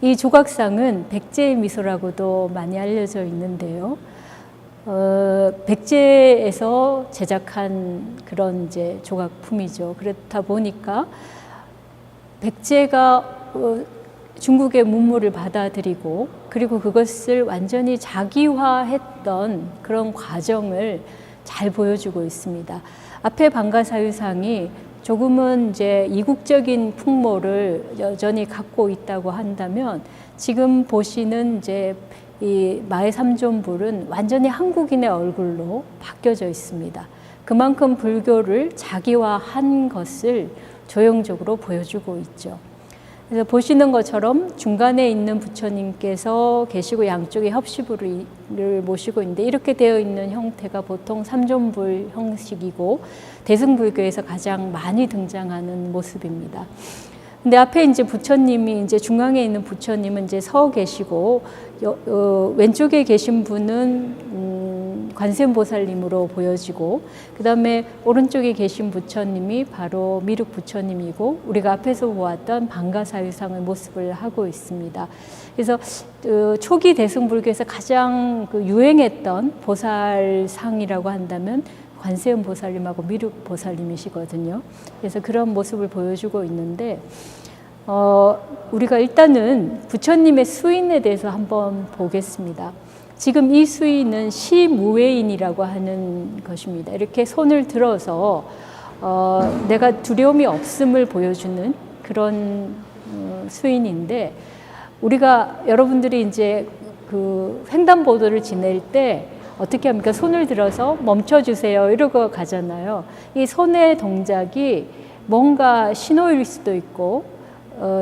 이 조각상은 백제의 미소라고도 많이 알려져 있는데요. 백제에서 제작한 그런 이제 조각품이죠. 그렇다 보니까 백제가 중국의 문물을 받아들이고 그리고 그것을 완전히 자기화했던 그런 과정을 잘 보여주고 있습니다. 앞에 방가사유상이 조금은 이제 이국적인 풍모를 여전히 갖고 있다고 한다면, 지금 보시는 이제 이 마의 삼존불은 완전히 한국인의 얼굴로 바뀌어져 있습니다. 그만큼 불교를 자기화한 것을 조형적으로 보여주고 있죠. 그래서 보시는 것처럼 중간에 있는 부처님께서 계시고 양쪽에 협시불을 모시고 있는데, 이렇게 되어 있는 형태가 보통 삼존불 형식이고 대승불교에서 가장 많이 등장하는 모습입니다. 근데 앞에 이제 부처님이 이제 중앙에 있는 부처님은 이제 서 계시고 왼쪽에 계신 분은 관세음보살님으로 보여지고, 그 다음에 오른쪽에 계신 부처님이 바로 미륵 부처님이고 우리가 앞에서 보았던 방가사유상의 모습을 하고 있습니다. 그래서 초기 대승불교에서 가장 유행했던 보살상이라고 한다면 관세음보살님하고 미륵보살님이시거든요. 그래서 그런 모습을 보여주고 있는데, 우리가 일단은 부처님의 수인에 대해서 한번 보겠습니다. 지금 이 수인은 시무외인이라고 하는 것입니다. 이렇게 손을 들어서 내가 두려움이 없음을 보여주는 그런 수인인데, 우리가 여러분들이 이제 그 횡단보도를 지낼 때 어떻게 합니까? 손을 들어서 멈춰주세요 이러고 가잖아요. 이 손의 동작이 뭔가 신호일 수도 있고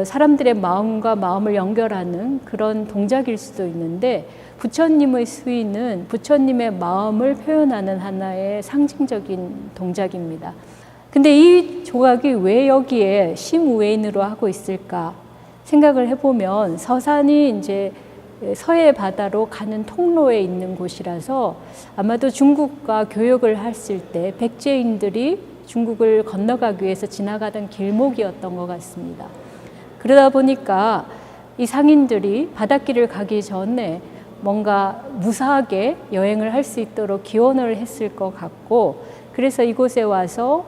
사람들의 마음과 마음을 연결하는 그런 동작일 수도 있는데, 부처님의 수인은 부처님의 마음을 표현하는 하나의 상징적인 동작입니다. 근데 이 조각이 왜 여기에 시무외인으로 하고 있을까 생각을 해보면, 서산이 이제 서해 바다로 가는 통로에 있는 곳이라서 아마도 중국과 교역을 했을 때 백제인들이 중국을 건너가기 위해서 지나가던 길목이었던 것 같습니다. 그러다 보니까 이 상인들이 바닷길을 가기 전에 뭔가 무사하게 여행을 할 수 있도록 기원을 했을 것 같고, 그래서 이곳에 와서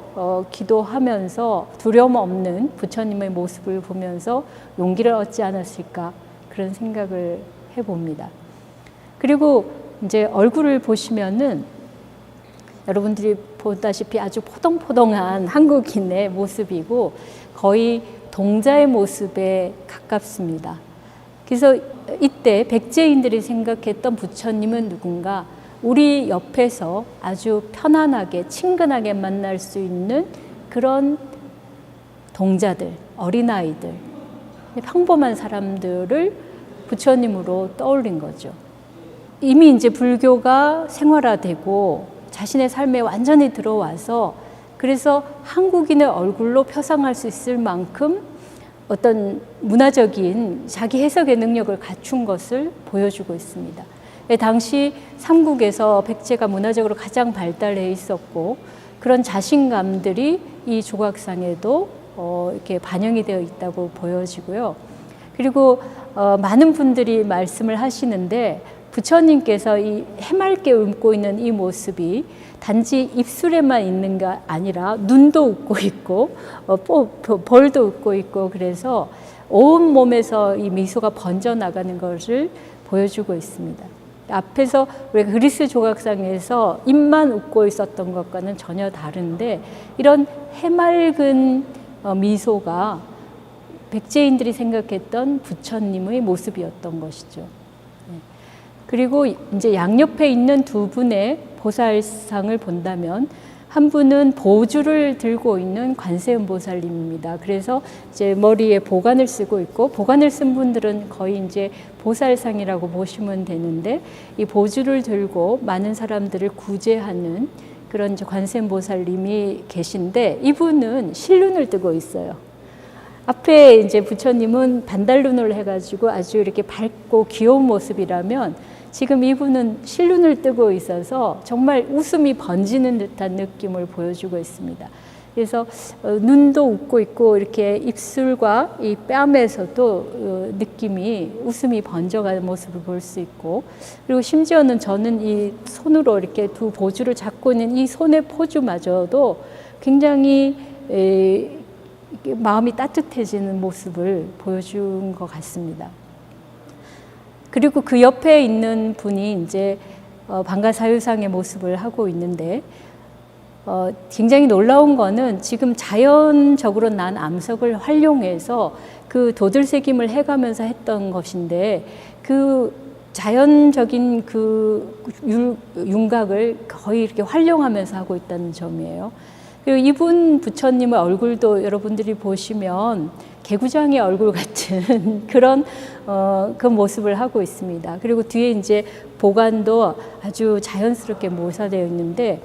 기도하면서 두려움 없는 부처님의 모습을 보면서 용기를 얻지 않았을까, 그런 생각을 해봅니다. 그리고 이제 얼굴을 보시면은 여러분들이 보다시피 아주 포동포동한 한국인의 모습이고 거의 동자의 모습에 가깝습니다. 그래서 이때 백제인들이 생각했던 부처님은 누군가 우리 옆에서 아주 편안하게 친근하게 만날 수 있는 그런 동자들, 어린아이들, 평범한 사람들을 부처님으로 떠올린 거죠. 이미 이제 불교가 생활화되고 자신의 삶에 완전히 들어와서 그래서 한국인의 얼굴로 표상할 수 있을 만큼 어떤 문화적인 자기 해석의 능력을 갖춘 것을 보여주고 있습니다. 당시 삼국에서 백제가 문화적으로 가장 발달해 있었고 그런 자신감들이 이 조각상에도 이렇게 반영이 되어 있다고 보여지고요. 그리고 많은 분들이 말씀을 하시는데 부처님께서 이 해맑게 웃고 있는 이 모습이 단지 입술에만 있는 게 아니라 눈도 웃고 있고 볼도 웃고 있고 그래서 온 몸에서 이 미소가 번져나가는 것을 보여주고 있습니다. 앞에서 우리가 그리스 조각상에서 입만 웃고 있었던 것과는 전혀 다른데 이런 해맑은 미소가 백제인들이 생각했던 부처님의 모습이었던 것이죠. 그리고 이제 양옆에 있는 두 분의 보살상을 본다면 한 분은 보주를 들고 있는 관세음보살님입니다. 그래서 이제 머리에 보관을 쓰고 있고 보관을 쓴 분들은 거의 이제 보살상이라고 보시면 되는데 이 보주를 들고 많은 사람들을 구제하는 그런 이제 관세음보살님이 계신데 이분은 실눈을 뜨고 있어요. 앞에 이제 부처님은 반달눈을 해가지고 아주 이렇게 밝고 귀여운 모습이라면 지금 이분은 실눈을 뜨고 있어서 정말 웃음이 번지는 듯한 느낌을 보여주고 있습니다. 그래서 눈도 웃고 있고 이렇게 입술과 이 뺨에서도 느낌이 웃음이 번져가는 모습을 볼 수 있고 그리고 심지어는 저는 이 손으로 이렇게 두 보주를 잡고 있는 이 손의 포즈마저도 굉장히 마음이 따뜻해지는 모습을 보여준 것 같습니다. 그리고 그 옆에 있는 분이 이제 방가사유상의 모습을 하고 있는데 굉장히 놀라운 거는 지금 자연적으로 난 암석을 활용해서 그 도들새김을 해가면서 했던 것인데 그 자연적인 그 윤곽을 거의 이렇게 활용하면서 하고 있다는 점이에요. 그리고 이분 부처님의 얼굴도 여러분들이 보시면 개구장의 얼굴 같은 그런 그 모습을 하고 있습니다. 그리고 뒤에 이제 보관도 아주 자연스럽게 묘사되어 있는데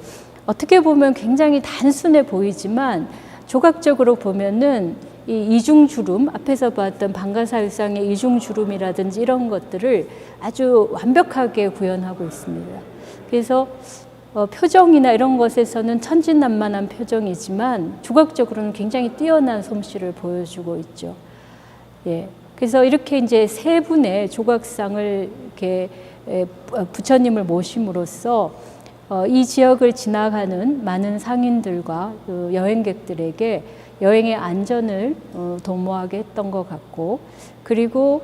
어떻게 보면 굉장히 단순해 보이지만 조각적으로 보면은 이 이중주름, 앞에서 봤던 방가사유상의 이중주름이라든지 이런 것들을 아주 완벽하게 구현하고 있습니다. 그래서 표정이나 이런 것에서는 천진난만한 표정이지만 조각적으로는 굉장히 뛰어난 솜씨를 보여주고 있죠. 예. 그래서 이렇게 이제 세 분의 조각상을 이렇게 부처님을 모심으로써 이 지역을 지나가는 많은 상인들과 그 여행객들에게 여행의 안전을 도모하게 했던 것 같고 그리고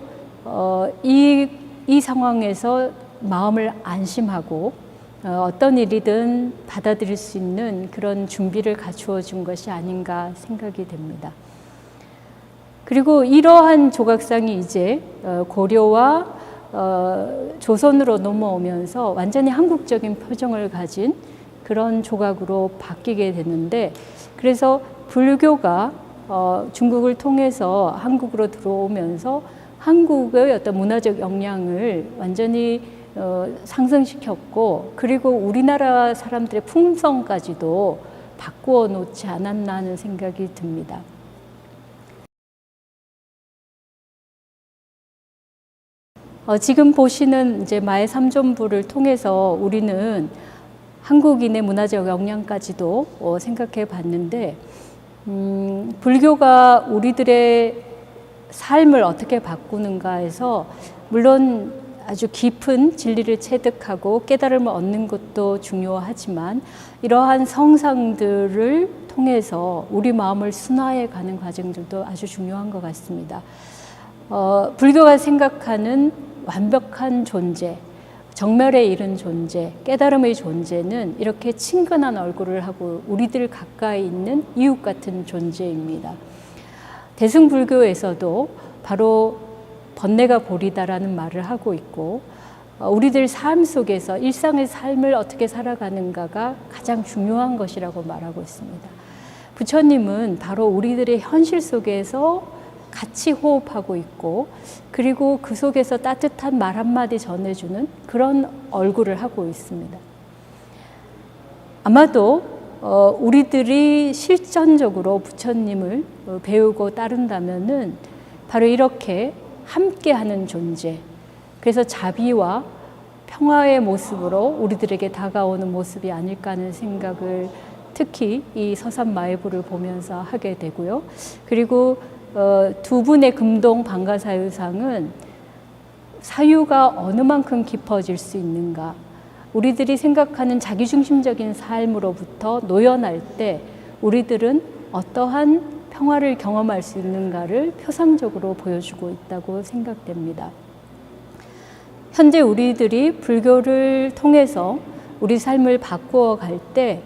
이 상황에서 마음을 안심하고 어떤 일이든 받아들일 수 있는 그런 준비를 갖추어 준 것이 아닌가 생각이 됩니다. 그리고 이러한 조각상이 이제 고려와 조선으로 넘어오면서 완전히 한국적인 표정을 가진 그런 조각으로 바뀌게 되는데 그래서 불교가 중국을 통해서 한국으로 들어오면서 한국의 어떤 문화적 역량을 완전히 상승시켰고 그리고 우리나라 사람들의 품성까지도 바꾸어 놓지 않았나 하는 생각이 듭니다. 지금 보시는 이제 마의 삼존부를 통해서 우리는 한국인의 문화적 역량까지도 생각해 봤는데 불교가 우리들의 삶을 어떻게 바꾸는가에서 물론 아주 깊은 진리를 체득하고 깨달음을 얻는 것도 중요하지만 이러한 성상들을 통해서 우리 마음을 순화해 가는 과정들도 아주 중요한 것 같습니다. 불교가 생각하는 완벽한 존재, 정멸에 이른 존재, 깨달음의 존재는 이렇게 친근한 얼굴을 하고 우리들 가까이 있는 이웃 같은 존재입니다. 대승불교에서도 바로 번뇌가 보리다라는 말을 하고 있고, 우리들 삶 속에서 일상의 삶을 어떻게 살아가는가가 가장 중요한 것이라고 말하고 있습니다. 부처님은 바로 우리들의 현실 속에서 같이 호흡하고 있고, 그리고 그 속에서 따뜻한 말 한마디 전해주는 그런 얼굴을 하고 있습니다. 아마도 우리들이 실전적으로 부처님을 배우고 따른다면은 바로 이렇게 함께하는 존재, 그래서 자비와 평화의 모습으로 우리들에게 다가오는 모습이 아닐까 하는 생각을 특히 이 서산마애부를 보면서 하게 되고요. 그리고 두 분의 금동 방가사유상은 사유가 어느 만큼 깊어질 수 있는가, 우리들이 생각하는 자기중심적인 삶으로부터 노연할 때 우리들은 어떠한 평화를 경험할 수 있는가를 표상적으로 보여주고 있다고 생각됩니다. 현재 우리들이 불교를 통해서 우리 삶을 바꾸어 갈 때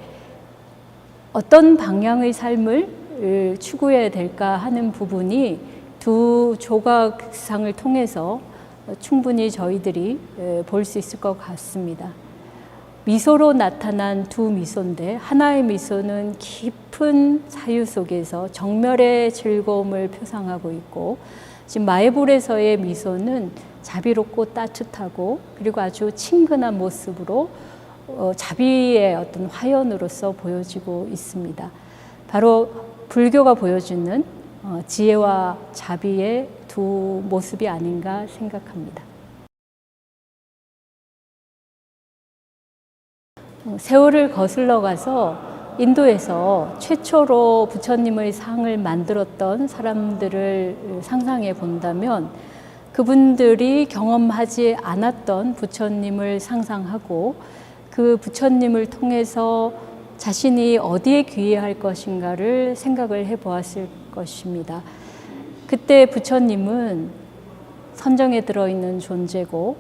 어떤 방향의 삶을 추구해야 될까 하는 부분이 두 조각상을 통해서 충분히 저희들이 볼 수 있을 것 같습니다. 미소로 나타난 두 미소인데, 하나의 미소는 깊은 사유 속에서 정멸의 즐거움을 표상하고 있고, 지금 마애불에서의 미소는 자비롭고 따뜻하고 그리고 아주 친근한 모습으로 자비의 어떤 화연으로서 보여지고 있습니다. 바로 불교가 보여주는 지혜와 자비의 두 모습이 아닌가 생각합니다. 세월을 거슬러 가서 인도에서 최초로 부처님의 상을 만들었던 사람들을 상상해 본다면, 그분들이 경험하지 않았던 부처님을 상상하고 그 부처님을 통해서 자신이 어디에 귀의할 것인가를 생각을 해 보았을 것입니다. 그때 부처님은 선정에 들어있는 존재고,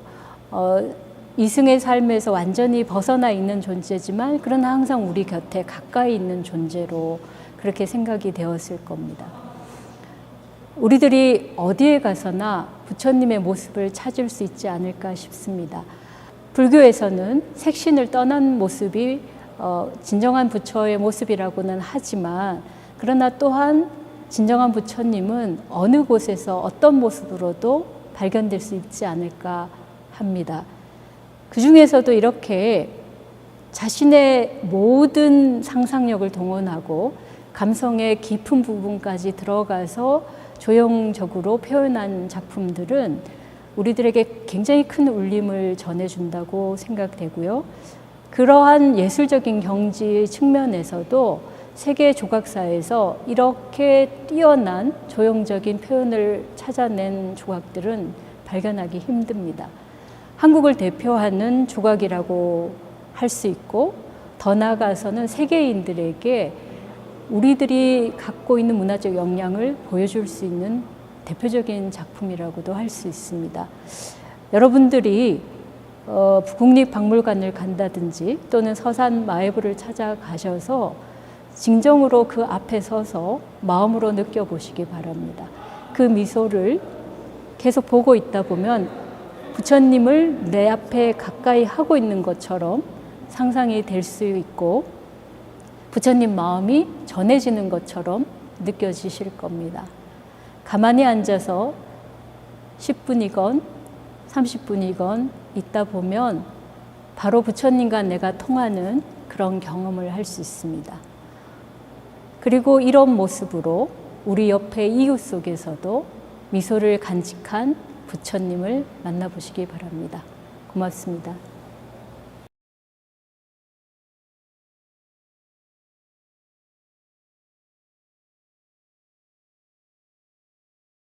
이승의 삶에서 완전히 벗어나 있는 존재지만 그러나 항상 우리 곁에 가까이 있는 존재로 그렇게 생각이 되었을 겁니다. 우리들이 어디에 가서나 부처님의 모습을 찾을 수 있지 않을까 싶습니다. 불교에서는 색신을 떠난 모습이 진정한 부처의 모습이라고는 하지만, 그러나 또한 진정한 부처님은 어느 곳에서 어떤 모습으로도 발견될 수 있지 않을까 합니다. 그 중에서도 이렇게 자신의 모든 상상력을 동원하고 감성의 깊은 부분까지 들어가서 조형적으로 표현한 작품들은 우리들에게 굉장히 큰 울림을 전해준다고 생각되고요. 그러한 예술적인 경지의 측면에서도 세계 조각사에서 이렇게 뛰어난 조형적인 표현을 찾아낸 조각들은 발견하기 힘듭니다. 한국을 대표하는 조각이라고 할 수 있고, 더 나아가서는 세계인들에게 우리들이 갖고 있는 문화적 역량을 보여줄 수 있는 대표적인 작품이라고도 할 수 있습니다. 여러분들이 국립박물관을 간다든지 또는 서산마애부를 찾아가셔서 진정으로 그 앞에 서서 마음으로 느껴보시기 바랍니다. 그 미소를 계속 보고 있다 보면 부처님을 내 앞에 가까이 하고 있는 것처럼 상상이 될 수 있고, 부처님 마음이 전해지는 것처럼 느껴지실 겁니다. 가만히 앉아서 10분이건 30분이건 있다 보면 바로 부처님과 내가 통하는 그런 경험을 할 수 있습니다. 그리고 이런 모습으로 우리 옆에 이웃 속에서도 미소를 간직한 부처님을 만나보시기 바랍니다. 고맙습니다.